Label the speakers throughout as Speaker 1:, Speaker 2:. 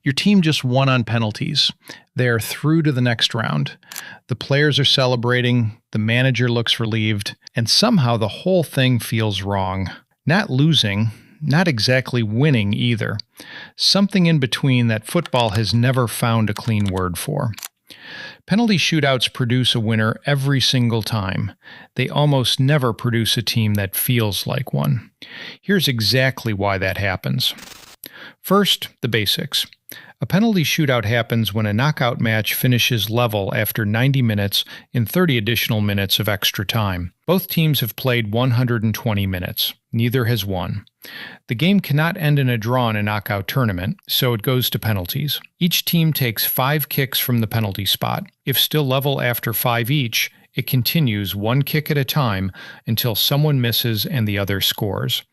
Speaker 1: Your team just won on penalties. They are through to the next round. The players are celebrating, the manager looks relieved, and somehow the whole thing feels wrong. Not losing, not exactly winning either. Something in between that football has never found a clean word for. Penalty shootouts produce a winner every single time. They almost never produce a team that feels like one. Here's exactly why that happens. First, the basics. A penalty shootout happens when a knockout match finishes level after 90 minutes in 30 additional minutes of extra time. Both teams have played 120 minutes. Neither has won. The game cannot end in a draw in a knockout tournament, so it goes to penalties. Each team takes 5 kicks from the penalty spot. If still level after 5 each, it continues 1 kick at a time until someone misses and the other scores.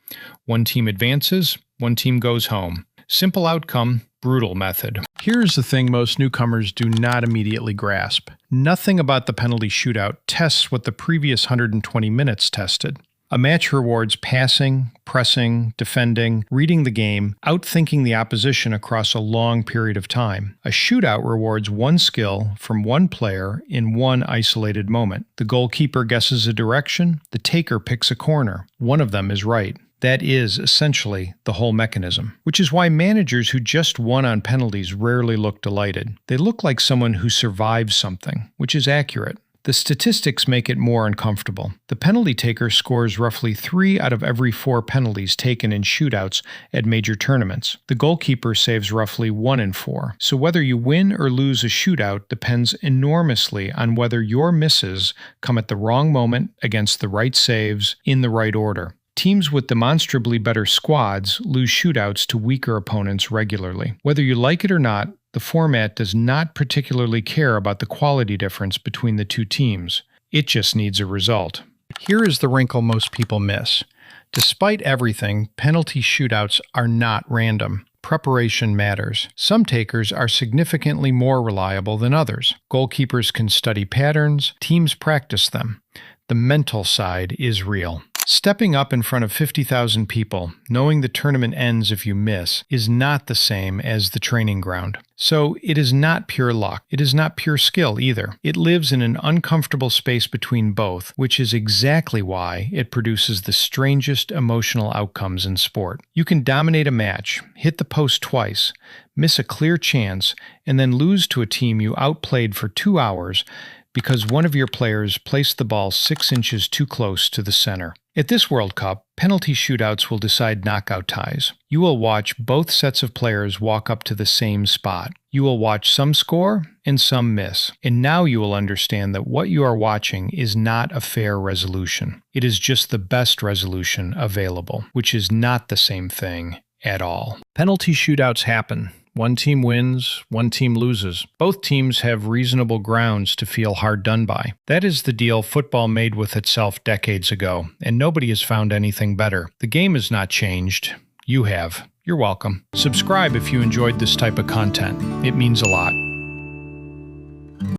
Speaker 1: One team advances, one team goes home. Simple outcome, brutal method. Here's the thing most newcomers do not immediately grasp. Nothing about the penalty shootout tests what the previous 120 minutes tested. A match rewards passing, pressing, defending, reading the game, outthinking the opposition across a long period of time. A shootout rewards one skill from one player in one isolated moment. The goalkeeper guesses a direction, the taker picks a corner. One of them is right. That is essentially the whole mechanism, which is why managers who just won on penalties rarely look delighted. They look like someone who survived something, which is accurate. The statistics make it more uncomfortable. The penalty taker scores roughly 3 out of every 4 penalties taken in shootouts at major tournaments. The goalkeeper saves roughly 1 in 4. So whether you win or lose a shootout depends enormously on whether your misses come at the wrong moment against the right saves in the right order. Teams with demonstrably better squads lose shootouts to weaker opponents regularly. Whether you like it or not, the format does not particularly care about the quality difference between the two teams. It just needs a result. Here is the wrinkle most people miss. Despite everything, penalty shootouts are not random. Preparation matters. Some takers are significantly more reliable than others. Goalkeepers can study patterns, teams practice them. The mental side is real. Stepping up in front of 50,000 people, knowing the tournament ends if you miss, is not the same as the training ground. So it is not pure luck. It is not pure skill either. It lives in an uncomfortable space between both, which is exactly why it produces the strangest emotional outcomes in sport. You can dominate a match, hit the post twice, miss a clear chance, and then lose to a team you outplayed for 2 hours because one of your players placed the ball 6 inches too close to the center. At this World Cup, penalty shootouts will decide knockout ties. You will watch both sets of players walk up to the same spot. You will watch some score and some miss. And now you will understand that what you are watching is not a fair resolution. It is just the best resolution available, which is not the same thing at all. Penalty shootouts happen. One team wins, one team loses. Both teams have reasonable grounds to feel hard done by. That is the deal football made with itself decades ago, and nobody has found anything better. The game has not changed. You have. You're welcome. Subscribe if you enjoyed this type of content. It means a lot.